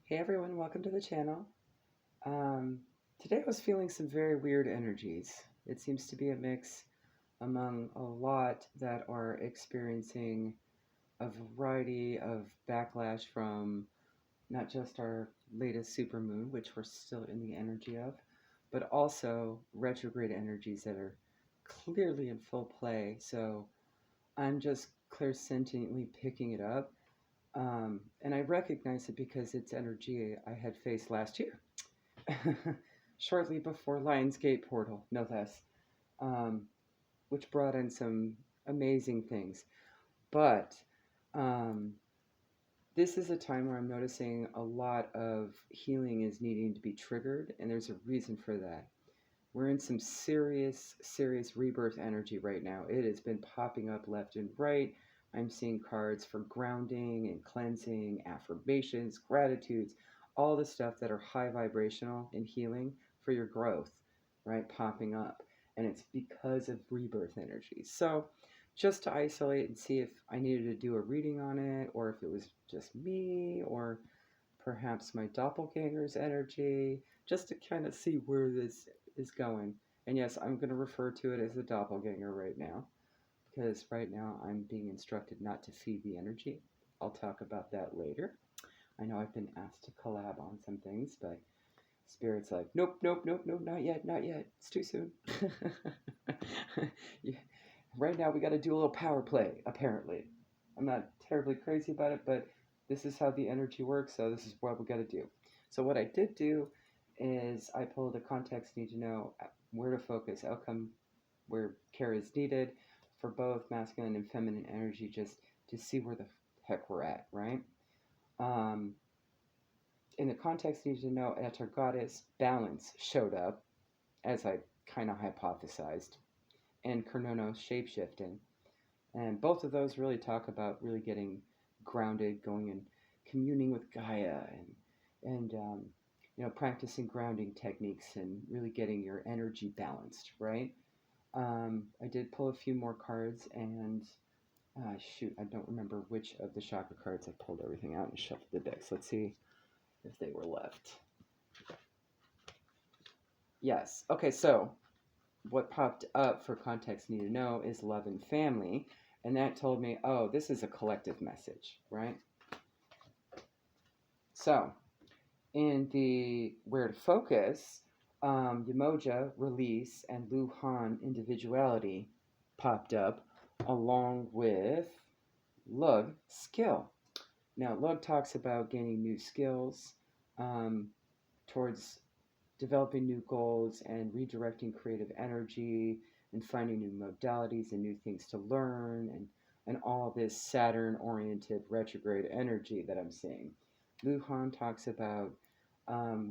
Hey everyone, welcome to the channel. Um, Today I was feeling some very weird energies. It seems to be a mix among a lot that are experiencing a variety of backlash from not just our latest supermoon, which we're still in the energy of, but also retrograde energies that are clearly in full play. So I'm just clairsentiently picking it up. And I recognize it because it's energy I had faced last year, shortly before Lionsgate Portal, no less, um, which brought in some amazing things. But um, this is a time where I'm noticing a lot of healing is needing to be triggered, and there's a reason for that. We're in some serious, serious rebirth energy right now. It has been popping up left and right. I'm seeing cards for grounding and cleansing, affirmations, gratitudes, all the stuff that are high vibrational and healing for your growth, right? Popping up. And it's because of rebirth energy. So, just to isolate and see if I needed to do a reading on it, or if it was just me, or perhaps my doppelganger's energy, just to kind of see where this is going. And yes, I'm going to refer to it as a doppelganger right now, because right now I'm being instructed not to feed the energy. I'll talk about that later. I know I've been asked to collab on some things, but Spirit's like, nope, nope, nope, nope, not yet, not yet. It's too soon. Yeah. Right now we got to do a little power play, apparently. I'm not terribly crazy about it, but this is how the energy works, so this is what we got to do. So what I did do is I pulled a context need to know where to focus, outcome where care is needed for both masculine and feminine energy, just to see where the heck we're at, right? Um, in the context need to know, at our goddess balance showed up, as I kind of hypothesized, and Kernonos shapeshifting. And both of those really talk about really getting grounded, going and communing with Gaia, and practicing grounding techniques and really getting your energy balanced, right? I did pull a few more cards, and shoot, I don't remember which of the chakra cards. I pulled everything out and shuffled the decks. Let's see if they were left. Yes. Okay, so what popped up for context need to know is love and family. And that told me, oh, this is a collective message, right? So, in the where to focus, Umoja, release, and Luhan, individuality, popped up, along with Lug, skill. Now, Lug talks about gaining new skills towards developing new goals and redirecting creative energy and finding new modalities and new things to learn and all this Saturn oriented retrograde energy that I'm seeing. Luhan talks about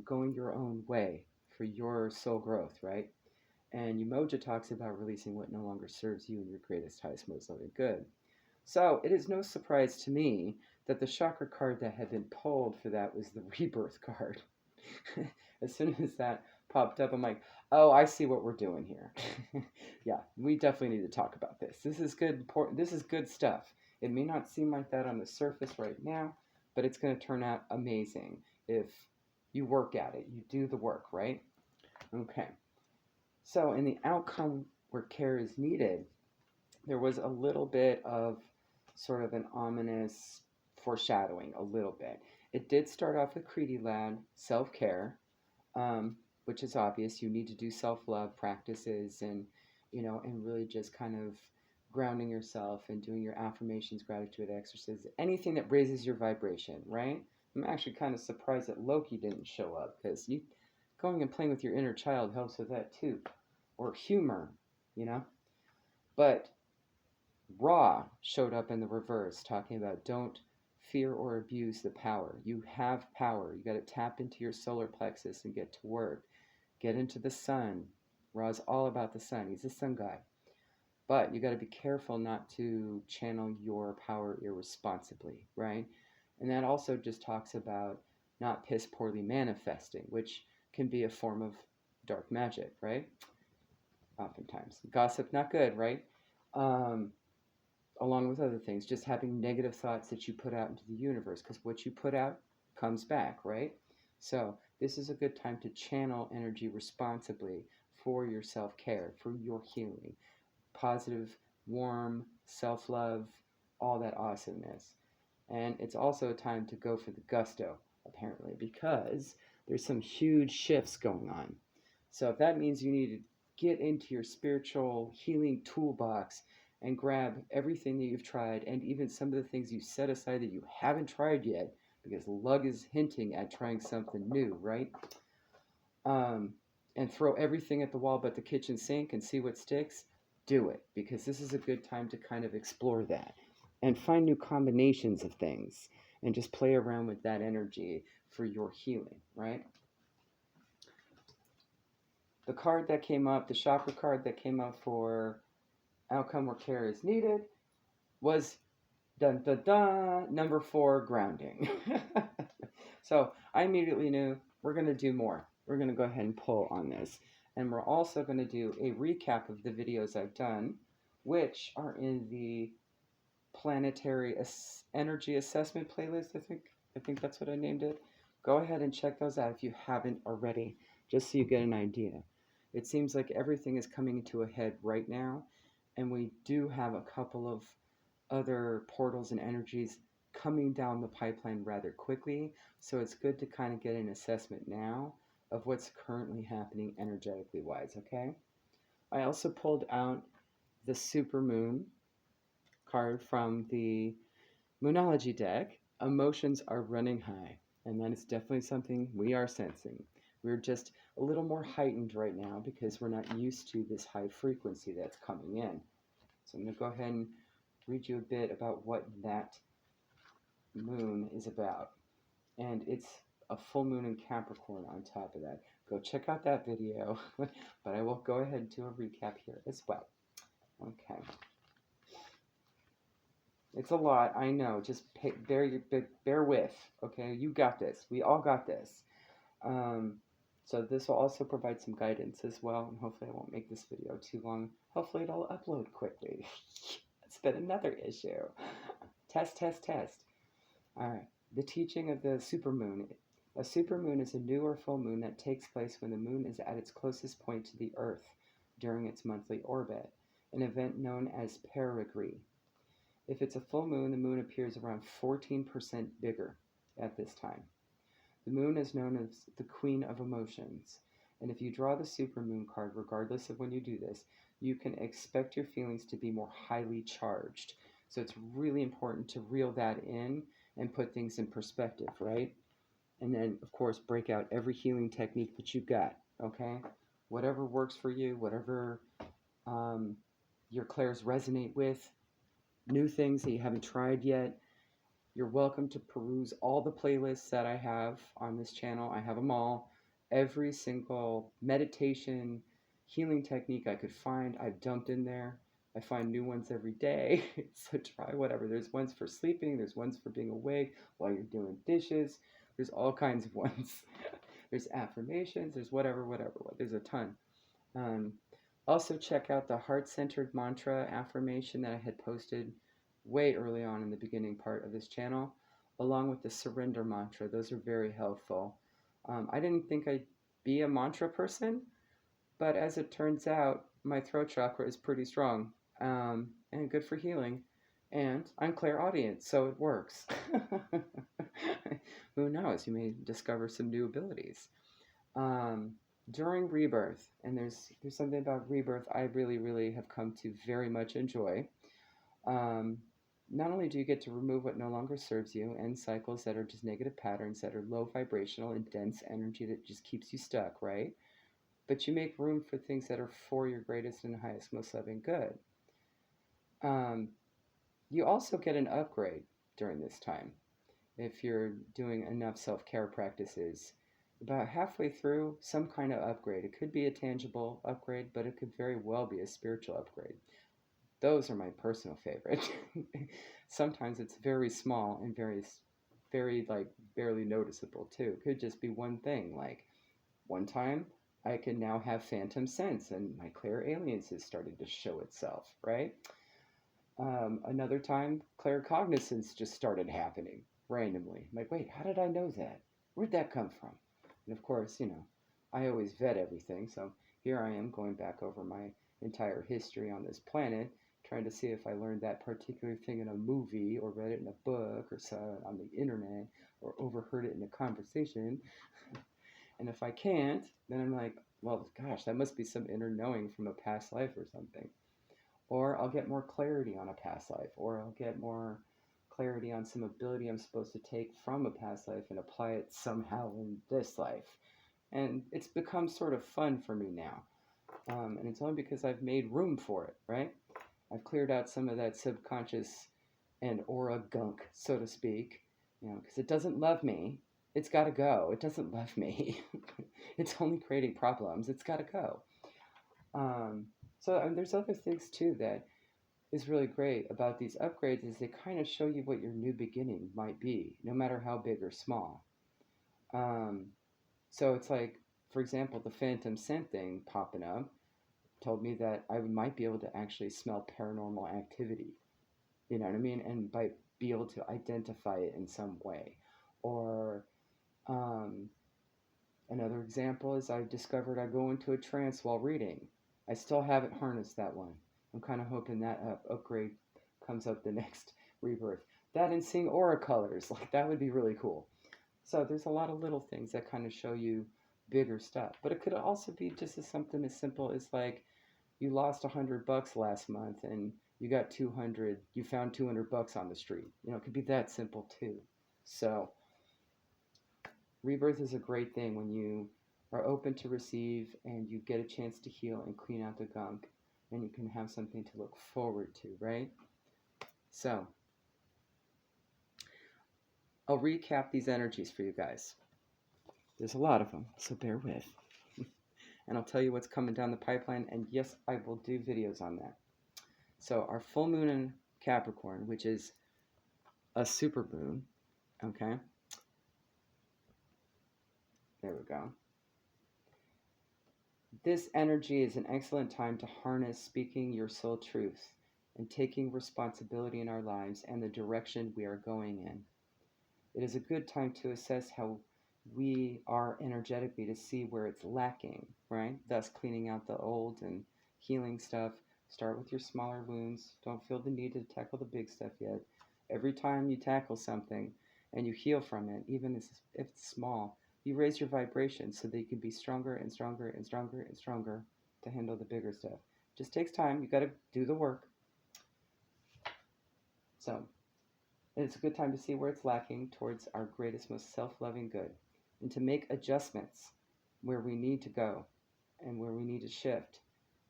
going your own way for your soul growth, right? And Umoja talks about releasing what no longer serves you in your greatest, highest, most loving good. So it is no surprise to me that the chakra card that had been pulled for that was the rebirth card. As soon as that popped up, I'm like, oh, I see what we're doing here. Yeah, we definitely need to talk about this. This is good. This is good stuff. It may not seem like that on the surface right now, but it's going to turn out amazing if you work at it. You do the work, right? Okay. So in the outcome where care is needed, there was a little bit of sort of an ominous foreshadowing, a little bit. It did start off with Creedy Lad, self-care, which is obvious. You need to do self-love practices and really just kind of grounding yourself and doing your affirmations, gratitude exercises, anything that raises your vibration, right? I'm actually kind of surprised that Loki didn't show up, because you going and playing with your inner child helps with that too, or humor, you know. But Ra showed up in the reverse, talking about don't fear or abuse the power. You have power. You got to tap into your solar plexus and get to work. Get into the sun. Ra's all about the sun. He's a sun guy. But you got to be careful not to channel your power irresponsibly, right? And that also just talks about not piss poorly manifesting, which can be a form of dark magic, right? Oftentimes. Gossip, not good, right? Along with other things, just having negative thoughts that you put out into the universe, because what you put out comes back, right? So this is a good time to channel energy responsibly for your self-care, for your healing. Positive, warm, self-love, all that awesomeness. And it's also a time to go for the gusto, apparently, because there's some huge shifts going on. So if that means you need to get into your spiritual healing toolbox and grab everything that you've tried and even some of the things you set aside that you haven't tried yet, because Lug is hinting at trying something new, right? And throw everything at the wall but the kitchen sink and see what sticks, do it, because this is a good time to kind of explore that and find new combinations of things and just play around with that energy for your healing, right? The card that came up, the chakra card that came up for outcome where care is needed, was dun dun dun, number 4, grounding. So I immediately knew we're going to do more. We're going to go ahead and pull on this. And we're also going to do a recap of the videos I've done, which are in the planetary energy assessment playlist. I think that's what I named it. Go ahead and check those out if you haven't already, just so you get an idea. It seems like everything is coming to a head right now, and we do have a couple of other portals and energies coming down the pipeline rather quickly, so it's good to kind of get an assessment now of what's currently happening energetically wise, okay? I also pulled out the supermoon card from the Moonology deck. Emotions are running high, and that is definitely something we are sensing. We're just a little more heightened right now because we're not used to this high frequency that's coming in. So I'm going to go ahead and read you a bit about what that moon is about. And it's a full moon in Capricorn on top of that. Go check out that video, but I will go ahead and do a recap here as well. Okay. It's a lot, I know. Just bear with, okay? You got this. We all got this. So this will also provide some guidance as well, and hopefully I won't make this video too long. Hopefully it'll upload quickly. That's been another issue. Test. All right. The teaching of the supermoon. A supermoon is a new or full moon that takes place when the moon is at its closest point to the Earth during its monthly orbit, an event known as perigee. If it's a full moon, the moon appears around 14% bigger at this time. The moon is known as the queen of emotions, and if you draw the supermoon card, regardless of when you do this, you can expect your feelings to be more highly charged. So it's really important to reel that in and put things in perspective, right? And then, of course, break out every healing technique that you've got, okay? Whatever works for you, whatever your clairs resonate with, new things that you haven't tried yet, you're welcome to peruse all the playlists that I have on this channel. I have them all. Every single meditation, healing technique I could find, I've dumped in there. I find new ones every day, so try whatever. There's ones for sleeping, there's ones for being awake while you're doing dishes. There's all kinds of ones. There's affirmations, there's whatever. There's a ton. Also check out the heart-centered mantra affirmation that I had posted way early on in the beginning part of this channel, along with the surrender mantra. Those are very helpful. I didn't think I'd be a mantra person, but as it turns out, my throat chakra is pretty strong and good for healing. And I'm clairaudient, so it works. Who knows? You may discover some new abilities. During Rebirth, and there's something about Rebirth I really have come to very much enjoy. Not only do you get to remove what no longer serves you, end cycles that are just negative patterns that are low vibrational and dense energy that just keeps you stuck, right? But you make room for things that are for your greatest and highest, most loving good. You also get an upgrade during this time if you're doing enough self-care practices. About halfway through, some kind of upgrade. It could be a tangible upgrade, but it could very well be a spiritual upgrade. Those are my personal favorite. Sometimes it's very small and very like barely noticeable too. It could just be one thing. Like one time I can now have phantom sense and my clairalience is starting to show itself, right? Another time claircognizance just started happening. randomly. I'm like, wait, how did I know that? Where'd that come from? And of course, I always vet everything. So here I am going back over my entire history on this planet, trying to see if I learned that particular thing in a movie or read it in a book or saw it on the internet or overheard it in a conversation. And if I can't, then I'm like, well, gosh, that must be some inner knowing from a past life or something. Or I'll get more clarity on a past life, or I'll get more clarity on some ability I'm supposed to take from a past life and apply it somehow in this life. And it's become sort of fun for me now. And it's only because I've made room for it, right? I've cleared out some of that subconscious and aura gunk, so to speak, because it doesn't love me. It's got to go. It doesn't love me. It's only creating problems. It's got to go. So there's other things too that is really great about these upgrades is they kind of show you what your new beginning might be, no matter how big or small. So it's like, for example, the phantom scent thing popping up told me that I might be able to actually smell paranormal activity. You know what I mean? And be able to identify it in some way. Or another example is I've discovered I go into a trance while reading. I still haven't harnessed that one. I'm kind of hoping that upgrade comes up the next rebirth. That and seeing aura colors, like that would be really cool. So there's a lot of little things that kind of show you bigger stuff. But it could also be just as something as simple as like you lost $100 last month and you got 200, you found $200 on the street. It could be that simple too. So rebirth is a great thing when you are open to receive and you get a chance to heal and clean out the gunk and you can have something to look forward to, right? So I'll recap these energies for you guys. There's a lot of them, so bear with. And I'll tell you what's coming down the pipeline, and yes, I will do videos on that. So our full moon in Capricorn, which is a super moon, okay? There we go. This energy is an excellent time to harness speaking your soul truth and taking responsibility in our lives and the direction we are going in. It is a good time to assess how we are energetically to see where it's lacking, right? Thus cleaning out the old and healing stuff. Start with your smaller wounds. Don't feel the need to tackle the big stuff yet. Every time you tackle something and you heal from it, even if it's small, you raise your vibration so that you can be stronger and stronger and stronger and stronger to handle the bigger stuff. It just takes time. You got to do the work. So it's a good time to see where it's lacking towards our greatest, most self-loving good, and to make adjustments where we need to go and where we need to shift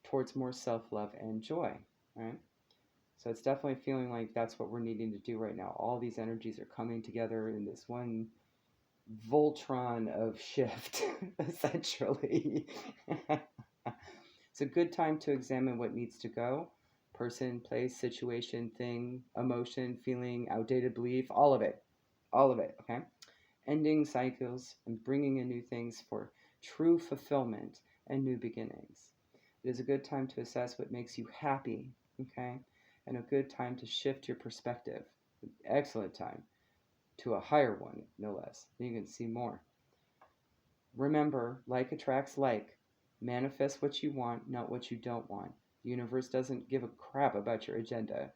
towards more self-love and joy, right? So it's definitely feeling like that's what we're needing to do right now. All these energies are coming together in this one Voltron of shift, essentially. It's a good time to examine what needs to go. Person, place, situation, thing, emotion, feeling, outdated belief, all of it, okay? Ending cycles and bringing in new things for true fulfillment and new beginnings. It is a good time to assess what makes you happy, okay? And a good time to shift your perspective. Excellent time to a higher one, no less. You can see more. Remember, like attracts like. Manifest what you want, not what you don't want. The universe doesn't give a crap about your agenda.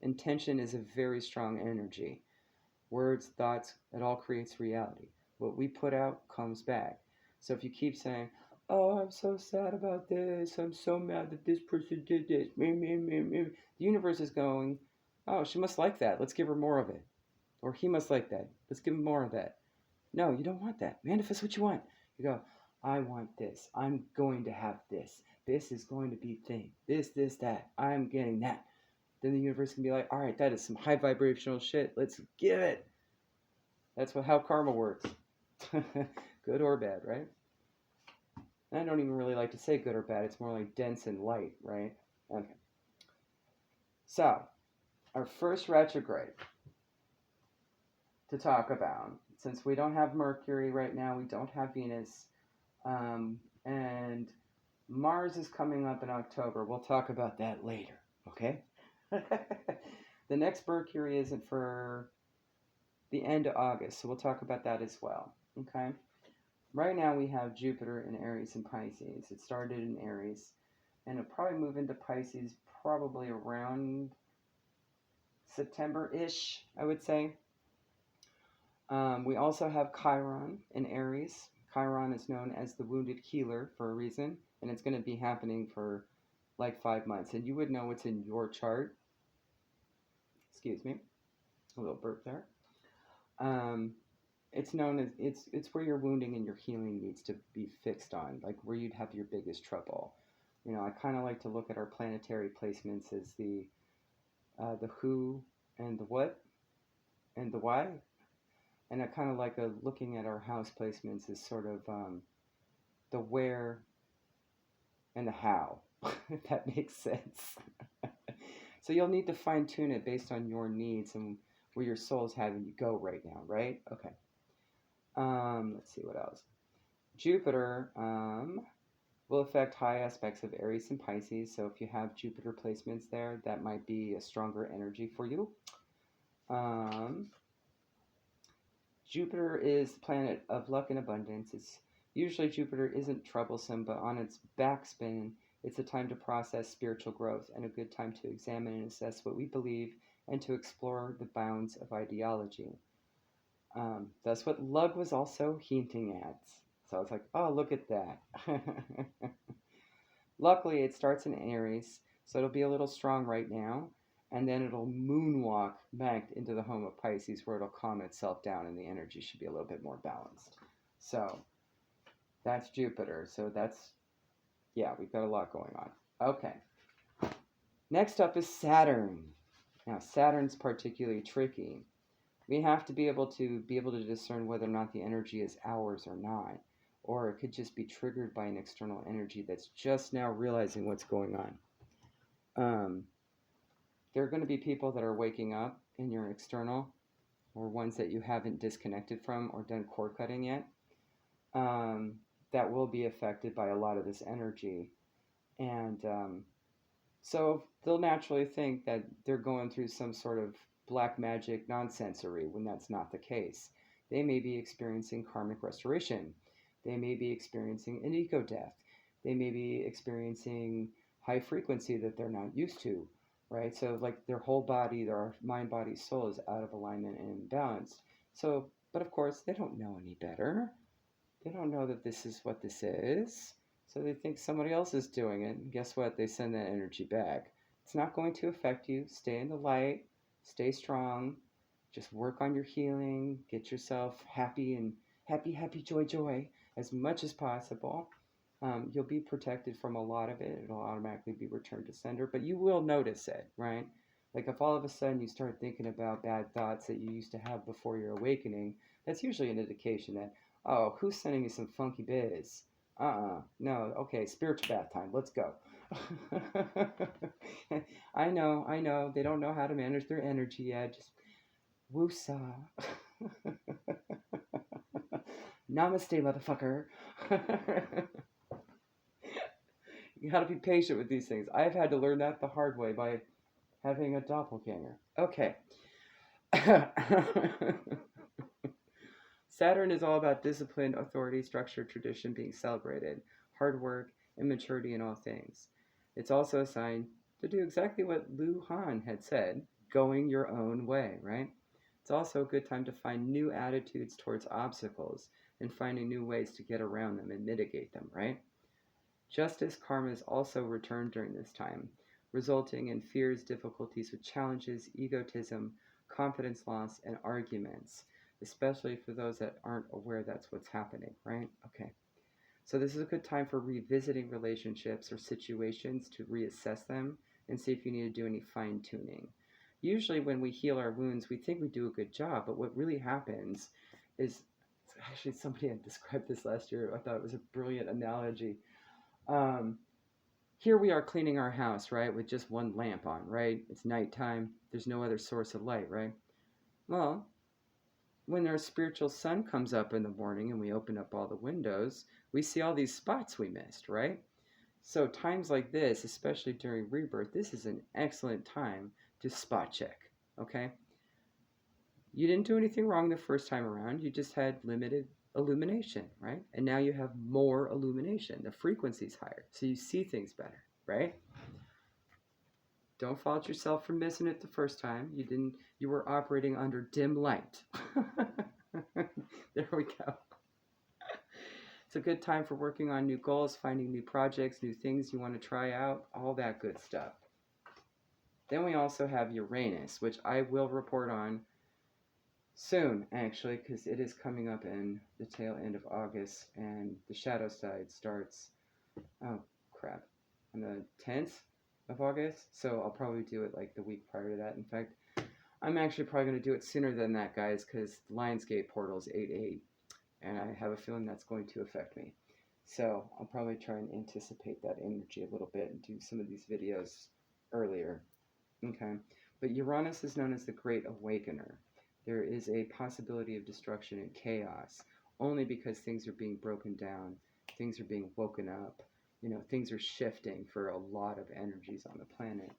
Intention is a very strong energy. Words, thoughts, it all creates reality. What we put out comes back. So if you keep saying, oh, I'm so sad about this, I'm so mad that this person did this, me, the universe is going, oh, she must like that, let's give her more of it. Or he must like that, let's give him more of that. No, you don't want that. Manifest what you want. You go, I want this. I'm going to have this. This is going to be thing. This, that. I'm getting that. Then the universe can be like, all right, that is some high vibrational shit. Let's give it. That's how karma works. Good or bad, right? And I don't even really like to say good or bad. It's more like dense and light, right? Okay. So, our first retrograde to talk about, since we don't have Mercury right now, we don't have Venus, and Mars is coming up in October. We'll talk about that later, okay? The next Mercury isn't for the end of August. So we'll talk about that as well. Okay. Right now we have Jupiter in Aries and Pisces. It started in Aries, and it'll probably move into Pisces probably around September-ish, I would say. We also have Chiron in Aries. Chiron is known as the wounded healer for a reason, and it's going to be happening for like 5 months. And you would know what's in your chart. Excuse me, a little burp there. It's known as it's where your wounding and your healing needs to be fixed on, like where you'd have your biggest trouble. You know, I kind of like to look at our planetary placements as the who and the what and the why, and I kind of like looking at our house placements as sort of the where and the how, if that makes sense. So you'll need to fine tune it based on your needs and where your soul's having you go right now, right? Okay. Let's see what else. Jupiter will affect high aspects of Aries and Pisces. So if you have Jupiter placements there, that might be a stronger energy for you. Jupiter is the planet of luck and abundance. It's usually Jupiter isn't troublesome, but on its backspin, it's a time to process spiritual growth and a good time to examine and assess what we believe and to explore the bounds of ideology. That's what Lug was also hinting at. So I was like, oh, look at that. Luckily, it starts in Aries, so it'll be a little strong right now, and then it'll moonwalk back into the home of Pisces where it'll calm itself down and the energy should be a little bit more balanced. So that's Jupiter. So that's, yeah, we've got a lot going on. Okay. Next up is Saturn. Now, Saturn's particularly tricky. We have to be able to discern whether or not the energy is ours or not, or it could just be triggered by an external energy that's just now realizing what's going on. There are going to be people that are waking up in your external, or ones that you haven't disconnected from or done cord cutting yet, that will be affected by a lot of this energy. And so they'll naturally think that they're going through some sort of black magic nonsensory when that's not the case. They may be experiencing karmic restoration. They may be experiencing an ego death. They may be experiencing high frequency that they're not used to, right? So like their whole body, their mind, body, soul is out of alignment and imbalanced. So, but of course, they don't know any better. They don't know that this is what this is. So they think somebody else is doing it. And guess what? They send that energy back. It's not going to affect you. Stay in the light. Stay strong. Just work on your healing. Get yourself happy and happy, joy as much as possible. You'll be protected from a lot of it. It'll automatically be returned to sender, but you will notice it, right? Like if all of a sudden you start thinking about bad thoughts that you used to have before your awakening, that's usually an indication that, oh, who's sending me some funky biz? No, okay, spiritual bath time, let's go. I know, they don't know how to manage their energy yet, just woosah. Namaste, motherfucker. You gotta be patient with these things. I've had to learn that the hard way by having a doppelganger. Okay. Saturn is all about discipline, authority, structure, tradition being celebrated, hard work, and maturity in all things. It's also a sign to do exactly what Lu Han had said, going your own way, right? It's also a good time to find new attitudes towards obstacles and finding new ways to get around them and mitigate them, right? Justice karmas also return during this time, resulting in fears, difficulties with challenges, egotism, confidence loss, and arguments, especially for those that aren't aware that's what's happening, right? Okay. So this is a good time for revisiting relationships or situations to reassess them and see if you need to do any fine-tuning. Usually when we heal our wounds, we think we do a good job, but what really happens is, actually somebody had described this last year, I thought it was a brilliant analogy. Here we are cleaning our house, right, with just one lamp on, right? It's nighttime. There's no other source of light, right? Well, when our spiritual sun comes up in the morning and we open up all the windows, we see all these spots we missed, right? So times like this, especially during rebirth, this is an excellent time to spot check, okay? You didn't do anything wrong the first time around. You just had limited illumination, right? And now you have more illumination. The frequency's higher, so you see things better, right? Don't fault yourself for missing it the first time. You were operating under dim light. There we go. It's a good time for working on new goals, finding new projects, new things you want to try out, all that good stuff. Then we also have Uranus, which I will report on soon, actually, because it is coming up in the tail end of August, and the shadow side starts, oh crap, on the 10th of August, so I'll probably do it like the week prior to that. In fact, I'm actually probably going to do it sooner than that, guys, because Lionsgate portal is 8/8, and I have a feeling that's going to affect me. So I'll probably try and anticipate that energy a little bit and do some of these videos earlier. Okay, but Uranus is known as the Great Awakener. There is a possibility of destruction and chaos, only because things are being broken down, things are being woken up, things are shifting for a lot of energies on the planet.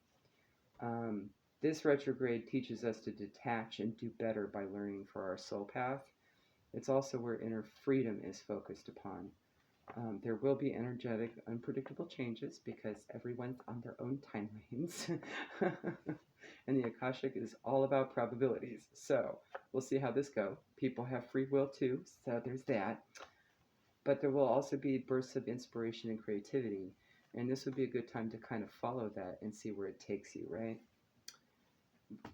This retrograde teaches us to detach and do better by learning for our soul path. It's also where inner freedom is focused upon. There will be energetic, unpredictable changes because everyone's on their own timelines. And the Akashic is all about probabilities. So we'll see how this goes. People have free will too, so there's that. But there will also be bursts of inspiration and creativity. And this would be a good time to kind of follow that and see where it takes you, right?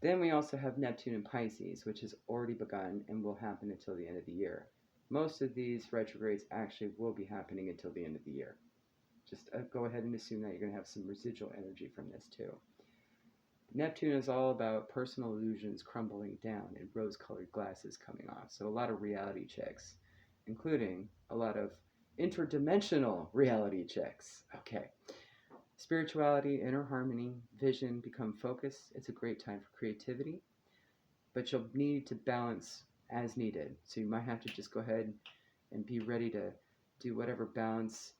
Then we also have Neptune in Pisces, which has already begun and will happen until the end of the year. Most of these retrogrades actually will be happening until the end of the year. Just go ahead and assume that you're going to have some residual energy from this too. Neptune is all about personal illusions crumbling down and rose-colored glasses coming off. So a lot of reality checks, including a lot of interdimensional reality checks. Okay. Spirituality, inner harmony, vision become focus. It's a great time for creativity, but you'll need to balance as needed. So you might have to just go ahead and be ready to do whatever balance,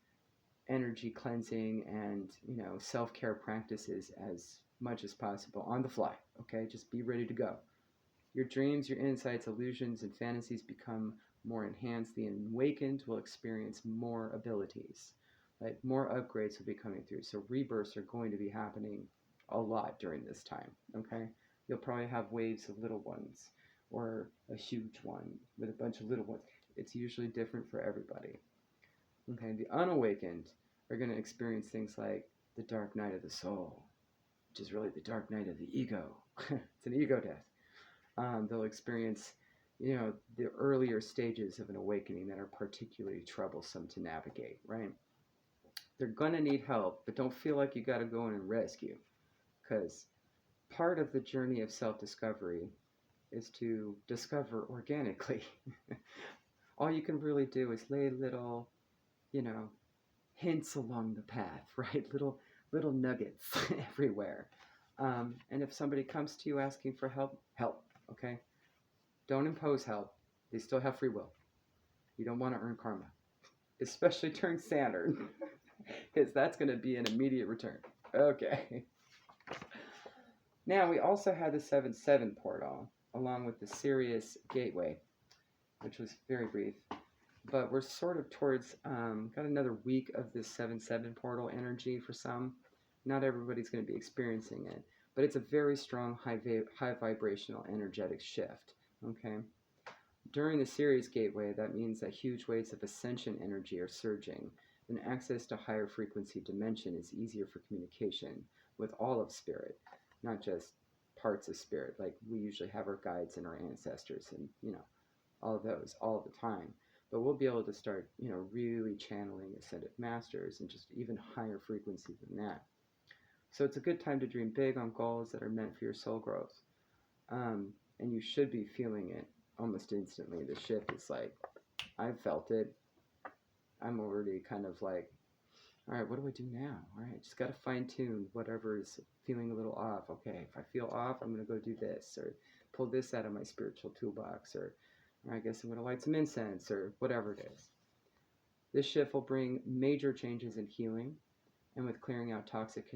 energy cleansing, and self-care practices as much as possible on the fly. Okay, just be ready to go. Your dreams, your insights, illusions, and fantasies become more enhanced. The awakened will experience more abilities. Like more upgrades will be coming through. So rebirths are going to be happening a lot during this time. Okay, you'll probably have waves of little ones or a huge one with a bunch of little ones. It's usually different for everybody. Okay, the unawakened are going to experience things like the dark night of the soul, which is really the dark night of the ego. It's an ego death. They'll experience, the earlier stages of an awakening that are particularly troublesome to navigate, right? They're going to need help, but don't feel like you got to go in and rescue, because part of the journey of self-discovery is to discover organically. All you can really do is lay little, hints along the path, right? Little nuggets everywhere. And if somebody comes to you asking for help, okay? Don't impose help. They still have free will. You don't want to earn karma, especially during Saturn, because that's going to be an immediate return. Okay. Now, we also had the 7/7 portal, along with the Sirius gateway, which was very brief. But we're sort of towards, got another week of this 7/7 portal energy for some. Not everybody's going to be experiencing it, but it's a very strong, high vibrational, energetic shift, okay? During the Sirius gateway, that means that huge waves of ascension energy are surging, and access to higher frequency dimension is easier for communication with all of spirit, not just parts of spirit. Like we usually have our guides and our ancestors and, all of those all the time. But we'll be able to start, really channeling ascended masters and just even higher frequency than that. So it's a good time to dream big on goals that are meant for your soul growth. And you should be feeling it almost instantly. The shift is like, I've felt it. I'm already kind of like, all right, what do I do now? All right, just got to fine tune whatever is feeling a little off. Okay, if I feel off, I'm going to go do this or pull this out of my spiritual toolbox, or I guess I'm going to light some incense or whatever it is. This shift will bring major changes in healing and with clearing out toxic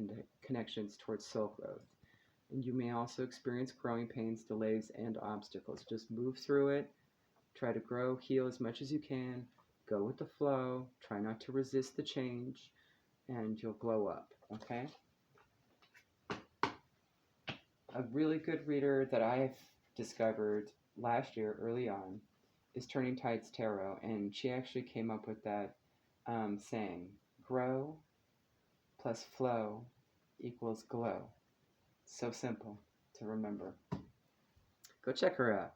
connections towards soul growth. And you may also experience growing pains, delays, and obstacles. Just move through it. Try to grow, heal as much as you can. Go with the flow. Try not to resist the change, and you'll glow up, okay? A really good reader that I've discovered last year early on is Turning Tides Tarot, and she actually came up with that saying, grow plus flow equals glow. So simple to remember. Go check her out.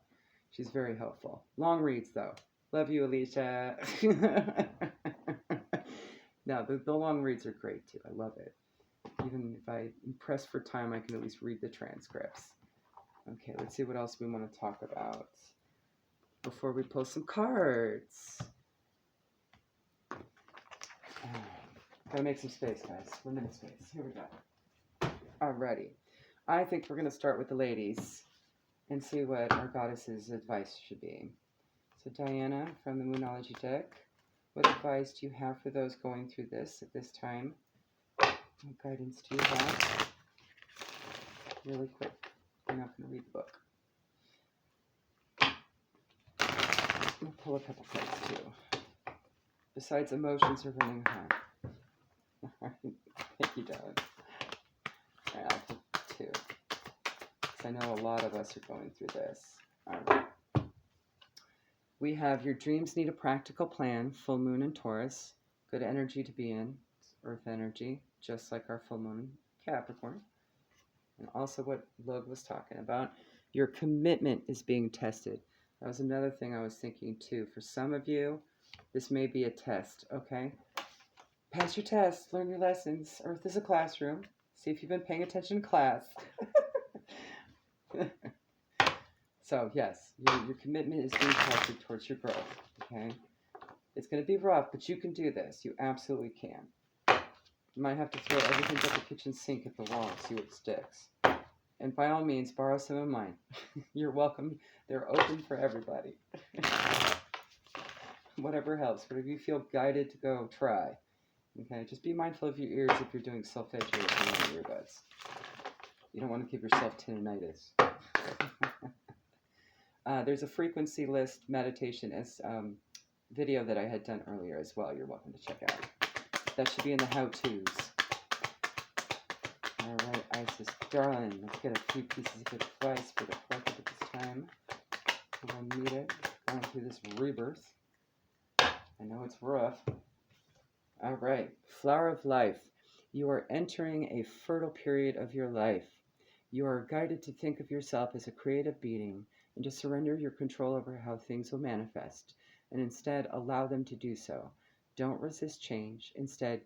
She's very helpful. Long reads, though. Love you, Alicia. No, the long reads are great, too. I love it. Even if I'm pressed for time, I can at least read the transcripts. Okay, let's see what else we want to talk about before we pull some cards. Gotta make some space, guys. 1 minute space. Here we go. Alrighty. I think we're going to start with the ladies and see what our goddess's advice should be. So Diana from the Moonology deck, what advice do you have for those going through this at this time? What guidance do you have? Really quick. I'm not going to read the book. We'll pull a couple cards too. Besides emotions are running high. Thank you, darling. Alright, I'll pull two. Because I know a lot of us are going through this. Alright. We have your dreams need a practical plan, full moon in Taurus. Good energy to be in. It's earth energy, just like our full moon Capricorn. And also what Log was talking about. Your commitment is being tested. That was another thing I was thinking too. For some of you, this may be a test, okay? Pass your test, learn your lessons. Earth is a classroom. See if you've been paying attention in class. So, yes, your commitment is being tested towards your growth, okay? It's going to be rough, but you can do this. You absolutely can. You might have to throw everything but the kitchen sink at the wall and see what sticks. And by all means, borrow some of mine. You're welcome. They're open for everybody. Whatever helps. Whatever you feel guided to go, try. Okay, just be mindful of your ears if you're doing self-education on earbuds. You don't want to give yourself tinnitus. There's a frequency list meditation as video that I had done earlier as well. You're welcome to check out. That should be in the how-tos. All right, Isis, darling, let's get a few pieces of advice for the collective at this time. We'll need it. Going through this rebirth. I know it's rough. All right, flower of life. You are entering a fertile period of your life. You are guided to think of yourself as a creative being and to surrender your control over how things will manifest, and instead allow them to do so. Don't resist change. Instead,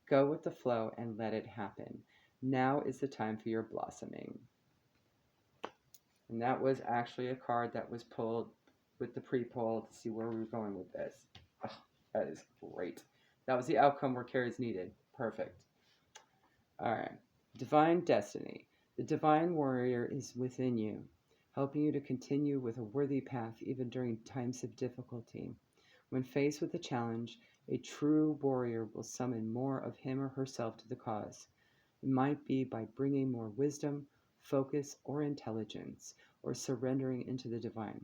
go with the flow and let it happen. Now is the time for your blossoming. And that was actually a card that was pulled with the pre-pull to see where we were going with this. Oh, that is great. That was the outcome where Carrie's needed. Perfect. All right. Divine destiny. The divine warrior is within you, helping you to continue with a worthy path even during times of difficulty. When faced with a challenge, a true warrior will summon more of him or herself to the cause. It might be by bringing more wisdom, focus, or intelligence, or surrendering into the divine.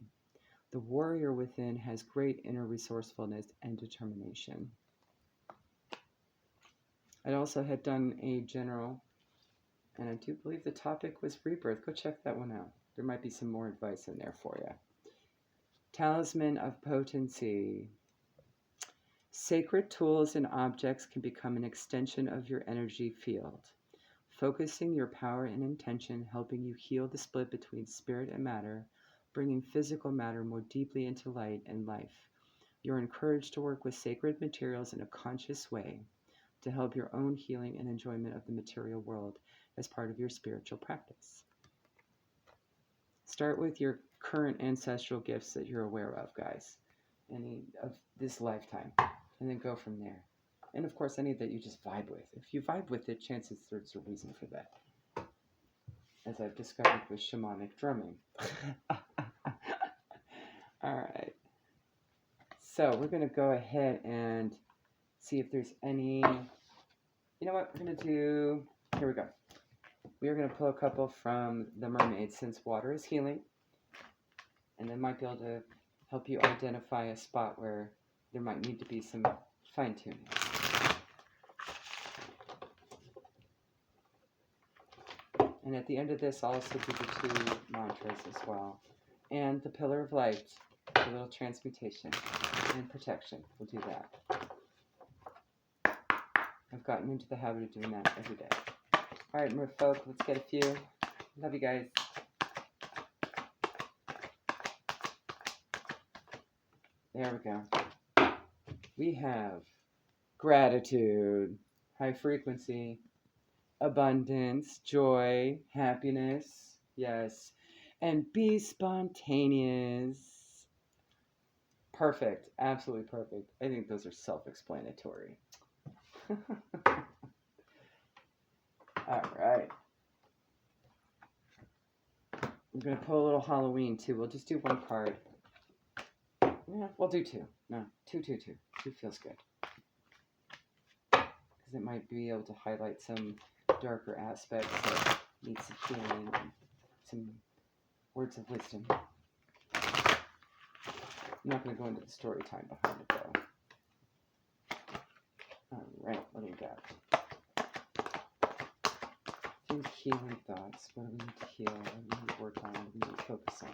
The warrior within has great inner resourcefulness and determination. I also had done a general, and I do believe the topic was rebirth. Go check that one out. There might be some more advice in there for you. Talisman of potency. Sacred tools and objects can become an extension of your energy field, focusing your power and intention, helping you heal the split between spirit and matter, bringing physical matter more deeply into light and life. You're encouraged to work with sacred materials in a conscious way to help your own healing and enjoyment of the material world as part of your spiritual practice. Start with your current ancestral gifts that you're aware of, guys, any of this lifetime, and then go from there. And of course, any that you just vibe with. If you vibe with it, chances there's a reason for that, as I've discovered with shamanic drumming. All right. So we're going to go ahead and see if there's any, you know what, we're going to do, here we go. We are going to pull a couple from the mermaid, since water is healing, and that might be able to help you identify a spot where there might need to be some fine-tuning. And at the end of this, I'll also do the 2 mantras as well. And the pillar of light, a little transmutation and protection. We'll do that. I've gotten into the habit of doing that every day. All right, merfolk, let's get a few. Love you guys. There we go. We have gratitude, high frequency, abundance, joy, happiness, yes, and be spontaneous. Perfect, absolutely perfect. I think those are self-explanatory. All right. I'm going to pull a little Halloween too. We'll just do 1 card. Yeah, we'll do 2. No, 2. 2 feels good. Because it might be able to highlight some darker aspects that need some healing, some words of wisdom. I'm not going to go into the story time behind it though. Alright, what do we got? Healing thoughts. What do we need to heal? What do we need to work on? What do we need to focus on?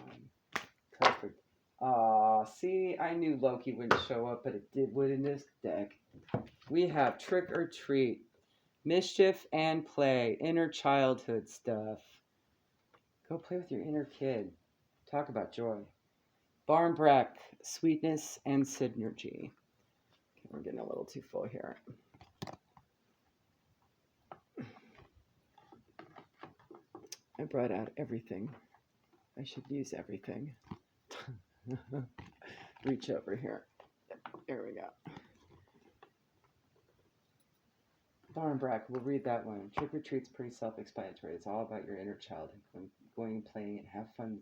Perfect. Aw, see, I knew Loki wouldn't show up, but it would in this deck. We have Trick or Treat, Mischief and Play, inner childhood stuff. Go play with your inner kid. Talk about joy. Barnbrack, Sweetness and Synergy. Okay, we're getting a little too full here. I brought out everything. I should use everything. Reach over here. There we go. Barnbrack, we'll read that one. Trick or Treat's pretty self-explanatory. It's all about your inner child and going and playing and have fun.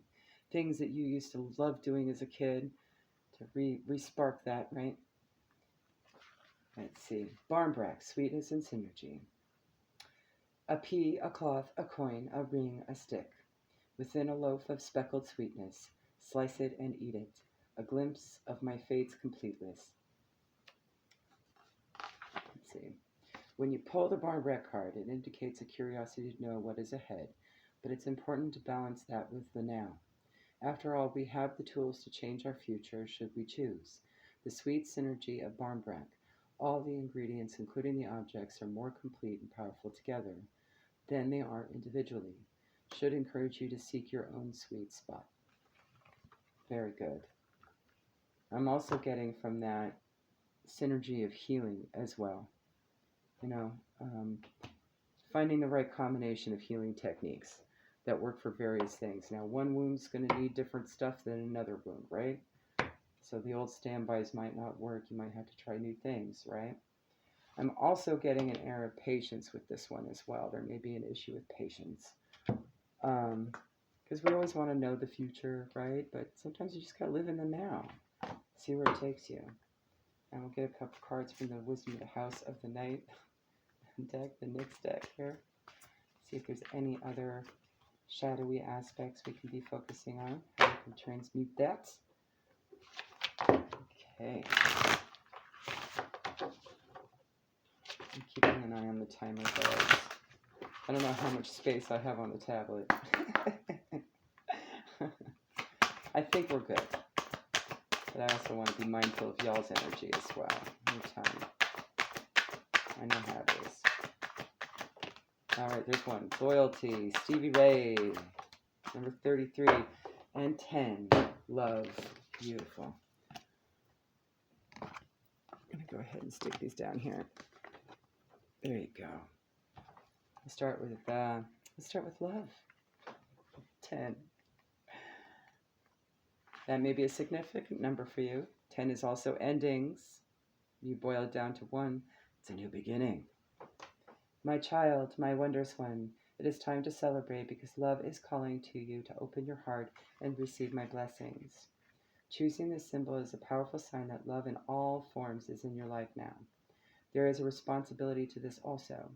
Things that you used to love doing as a kid, to re-spark that, right? Let's see. Barnbrack, Sweetness and Synergy. A pea, a cloth, a coin, a ring, a stick. Within a loaf of speckled sweetness, slice it and eat it. A glimpse of my fate's completeness. Let's see. When you pull the Barnbrack card, it indicates a curiosity to know what is ahead, but it's important to balance that with the now. After all, we have the tools to change our future should we choose. The sweet synergy of Barnbrack. All the ingredients, including the objects, are more complete and powerful together than they are individually. Should encourage you to seek your own sweet spot. Very good. I'm also getting from that synergy of healing as well. You know, finding the right combination of healing techniques that work for various things. Now, one wound's going to need different stuff than another wound, right? So the old standbys might not work. You might have to try new things, right? I'm also getting an air of patience with this one as well. There may be an issue with patience. Because we always want to know the future, right? But sometimes you just got to live in the now. See where it takes you. And we'll get a couple cards from the Wisdom of the House of the Night deck, the Nyx deck here. See if there's any other shadowy aspects we can be focusing on. How we can transmute that. Okay. I'm keeping an eye on the timer, guys. I don't know how much space I have on the tablet. I think we're good. But I also want to be mindful of y'all's energy as well. Anytime. I know how it is. Alright, there's one. Loyalty, Stevie Ray, number 33, and 10, Love. Beautiful. I'm going to go ahead and stick these down here. There you go. Let's start with love. 10. That may be a significant number for you. 10 is also endings. You boil it down to 1. It's a new beginning. My child, my wondrous one, it is time to celebrate because love is calling to you to open your heart and receive my blessings. Choosing this symbol is a powerful sign that love in all forms is in your life now. There is a responsibility to this also.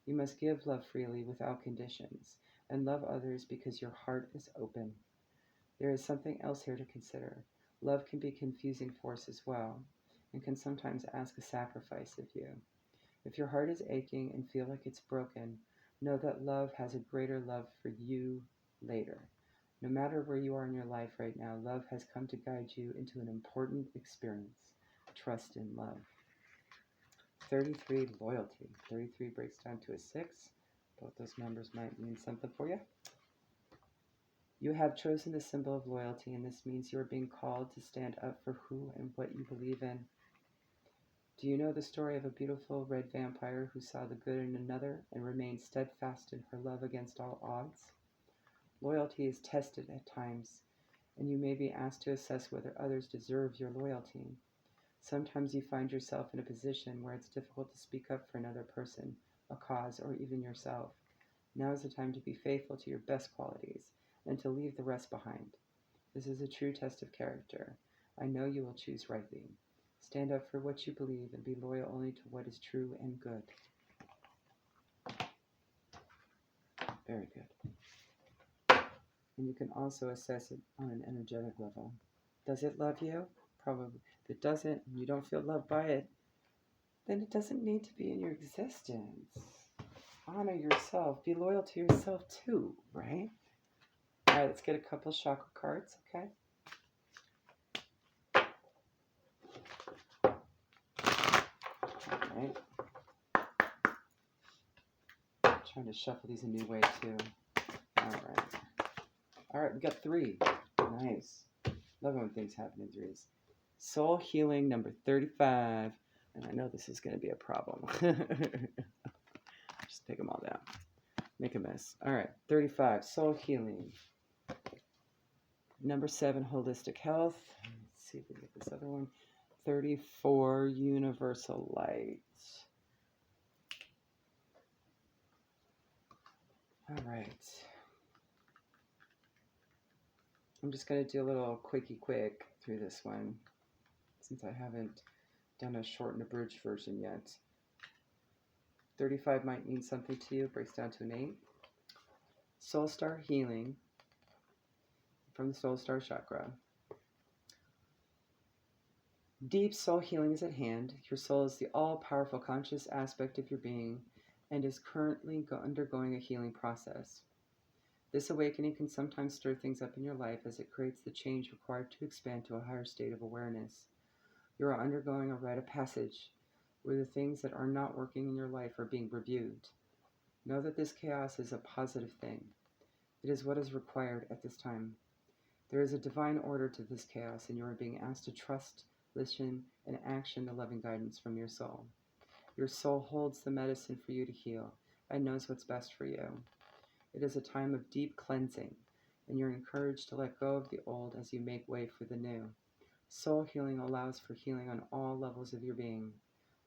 You must give love freely without conditions, and love others because your heart is open. There is something else here to consider. Love can be a confusing force as well, and can sometimes ask a sacrifice of you. If your heart is aching and feel like it's broken, know that love has a greater love for you later. No matter where you are in your life right now, love has come to guide you into an important experience. Trust in love. 33, loyalty. 33 breaks down to a 6. Both those numbers might mean something for you. You have chosen the symbol of loyalty, and this means you are being called to stand up for who and what you believe in. Do you know the story of a beautiful red vampire who saw the good in another and remained steadfast in her love against all odds? Loyalty is tested at times, and you may be asked to assess whether others deserve your loyalty. Sometimes you find yourself in a position where it's difficult to speak up for another person, a cause, or even yourself. Now is the time to be faithful to your best qualities and to leave the rest behind. This is a true test of character. I know you will choose rightly. Stand up for what you believe and be loyal only to what is true and good. Very good. And you can also assess it on an energetic level. Does it love you? Probably. If it doesn't, and you don't feel loved by it, then it doesn't need to be in your existence. Honor yourself. Be loyal to yourself too, right? All right, let's get a couple chakra cards, okay? All right. Trying to shuffle these a new way too. All right. All right, we got 3. Nice. Love when things happen in 3s. Soul healing number 35. And I know this is going to be a problem. Just take them all down. Make a mess. All right, 35. Soul healing. Number 7. Holistic health. Let's see if we get this other one. 34. Universal light. All right. I'm just going to do a little quickie quick through this one, since I haven't done a short and abridged version yet. 35 might mean something to you. It breaks down to an 8. Soul Star healing from the Soul Star chakra. Deep soul healing is at hand. Your soul is the all-powerful conscious aspect of your being and is currently undergoing a healing process. This awakening can sometimes stir things up in your life as it creates the change required to expand to a higher state of awareness. You are undergoing a rite of passage where the things that are not working in your life are being reviewed. Know that this chaos is a positive thing. It is what is required at this time. There is a divine order to this chaos, and you are being asked to trust, listen, and action the loving guidance from your soul. Your soul holds the medicine for you to heal and knows what's best for you. It is a time of deep cleansing, and you're encouraged to let go of the old as you make way for the new. Soul healing allows for healing on all levels of your being: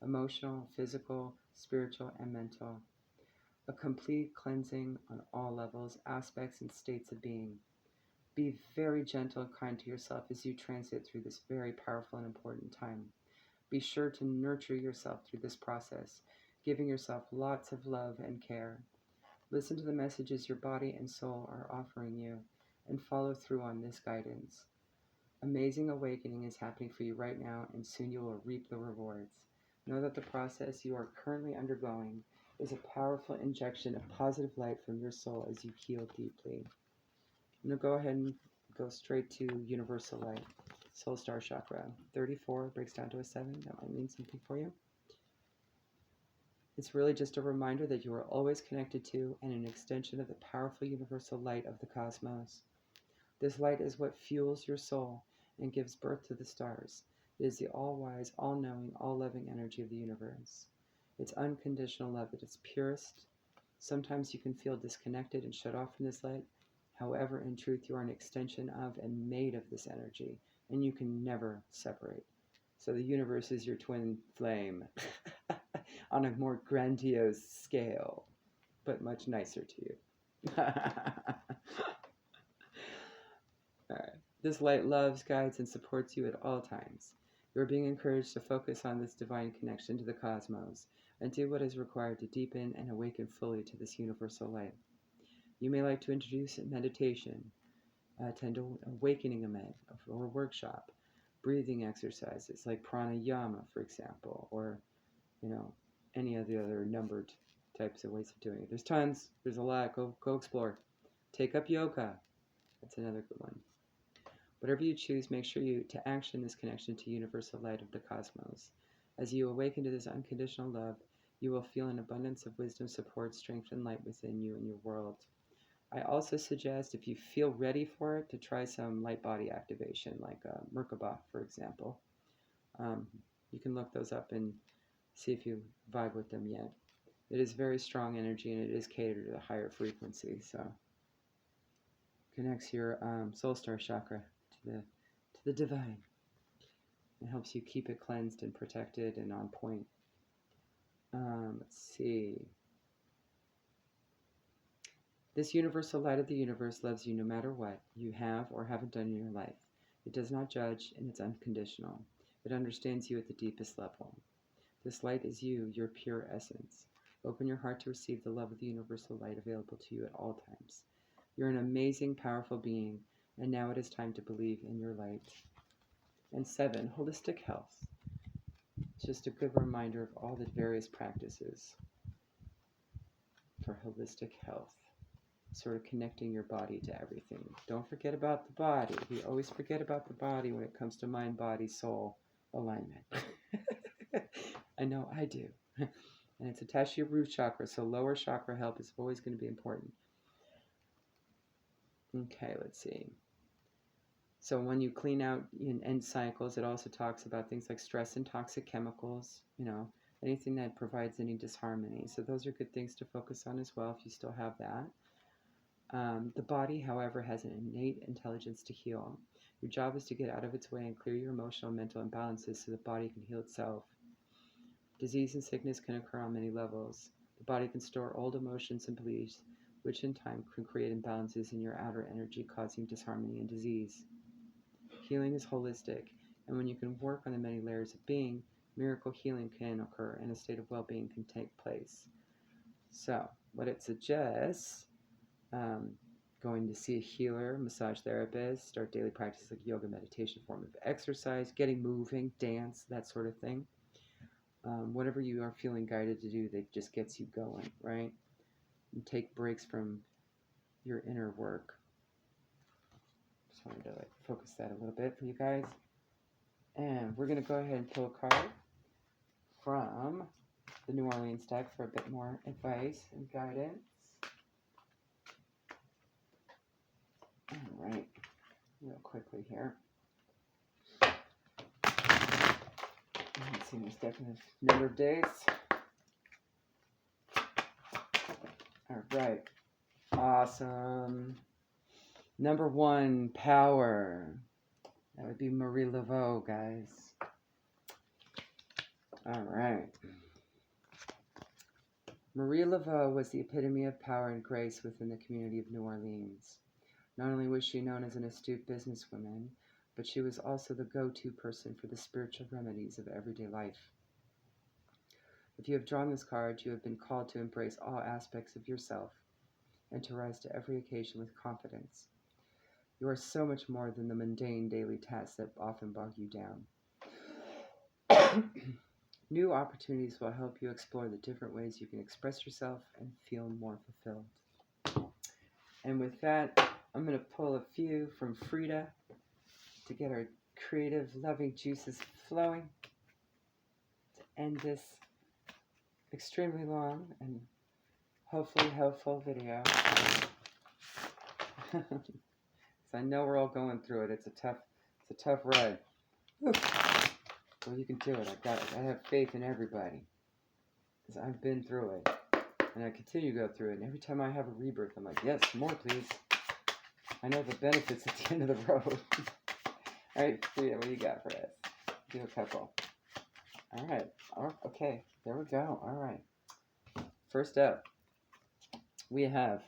emotional, physical, spiritual, and mental. A complete cleansing on all levels, aspects, and states of being. Be very gentle and kind to yourself as you transit through this very powerful and important time. Be sure to nurture yourself through this process, giving yourself lots of love and care. Listen to the messages your body and soul are offering you, and follow through on this guidance. Amazing awakening is happening for you right now, and soon you will reap the rewards. Know that the process you are currently undergoing is a powerful injection of positive light from your soul as you heal deeply. I'm going to go ahead and go straight to universal light. Soul Star Chakra. 34 breaks down to a 7. That might mean something for you. It's really just a reminder that you are always connected to and an extension of the powerful universal light of the cosmos. This light is what fuels your soul and gives birth to the stars. It is the all-wise, all-knowing, all-loving energy of the universe. It's unconditional love at its purest. Sometimes you can feel disconnected and shut off from this light. However, in truth, you are an extension of and made of this energy, and you can never separate. So the universe is your twin flame on a more grandiose scale, but much nicer to you. All right. This light loves, guides, and supports you at all times. You are being encouraged to focus on this divine connection to the cosmos and do what is required to deepen and awaken fully to this universal light. You may like to introduce meditation, attend an awakening event or workshop, breathing exercises like pranayama, for example, or, any of the other numbered types of ways of doing it. There's tons. There's a lot. Go explore. Take up yoga. That's another good one. Whatever you choose, make sure to action this connection to universal light of the cosmos. As you awaken to this unconditional love, you will feel an abundance of wisdom, support, strength, and light within you and your world. I also suggest, if you feel ready for it, to try some light body activation, like Merkaba, for example. You can look those up and see if you vibe with them yet. It is very strong energy, and it is catered to a higher frequency, so connects your soul star chakra to the divine. It helps you keep it cleansed and protected and on point. Let's see. This universal light of the universe loves you no matter what you have or haven't done in your life. It does not judge, and it's unconditional. It understands you at the deepest level. This light is you, your pure essence. Open your heart to receive the love of the universal light available to you at all times. You're an amazing, powerful being, and now it is time to believe in your light. And 7, holistic health. It's just a good reminder of all the various practices for holistic health. Sort of connecting your body to everything. Don't forget about the body. We always forget about the body when it comes to mind, body, soul alignment. I know I do. And it's attached to your root chakra, so lower chakra help is always going to be important. Okay, let's see. So when you clean out in end cycles, it also talks about things like stress and toxic chemicals, anything that provides any disharmony. So those are good things to focus on as well if you still have that. The body, however, has an innate intelligence to heal. Your job is to get out of its way and clear your emotional and mental imbalances so the body can heal itself. Disease and sickness can occur on many levels. The body can store old emotions and beliefs, which in time can create imbalances in your outer energy, causing disharmony and disease. Healing is holistic, and when you can work on the many layers of being, miracle healing can occur and a state of well-being can take place. So, what it suggests, going to see a healer, massage therapist, start daily practice like yoga, meditation, form of exercise, getting moving, dance, that sort of thing. Whatever you are feeling guided to do that just gets you going, right? And take breaks from your inner work. Just wanted to focus that a little bit for you guys. And we're going to go ahead and pull a card from the New Orleans deck for a bit more advice and guidance. All right, real quickly here. I haven't seen this deck in a number of days. All right, awesome. Number 1, power. That would be Marie Laveau, guys. All right. Marie Laveau was the epitome of power and grace within the community of New Orleans. Not only was she known as an astute businesswoman, but she was also the go-to person for the spiritual remedies of everyday life. If you have drawn this card, you have been called to embrace all aspects of yourself and to rise to every occasion with confidence. You are so much more than the mundane daily tasks that often bog you down. New opportunities will help you explore the different ways you can express yourself and feel more fulfilled. And with that, I'm going to pull a few from Frida to get our creative, loving juices flowing to end this extremely long and hopefully helpful video. So I know we're all going through it. It's a tough ride. Whew. Well, you can do it. I have faith in everybody, because I've been through it, and I continue to go through it. And every time I have a rebirth, I'm like, yes, more, please. I know the benefits at the end of the road. All right, Frida, what do you got for us? Do a couple. All right. Okay, there we go. All right. First up, we have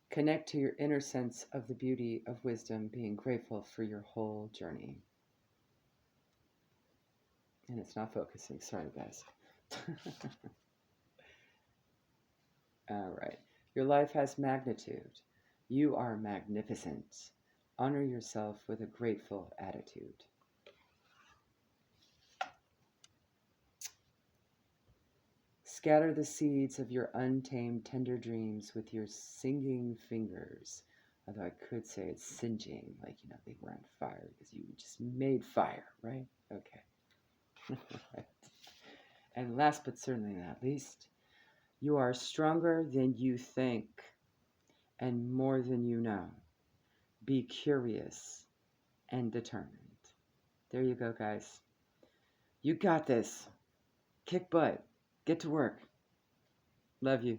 connect to your inner sense of the beauty of wisdom, being grateful for your whole journey. And it's not focusing. Sorry, guys. All right. Your life has magnitude. You are magnificent. Honor yourself with a grateful attitude. Scatter the seeds of your untamed tender dreams with your singing fingers. Although I could say it's singeing, like, they were on fire because you just made fire, right? Okay. And last but certainly not least, you are stronger than you think and more than you know. Be curious and determined. There you go, guys. You got this. Kick butt. Get to work. Love you.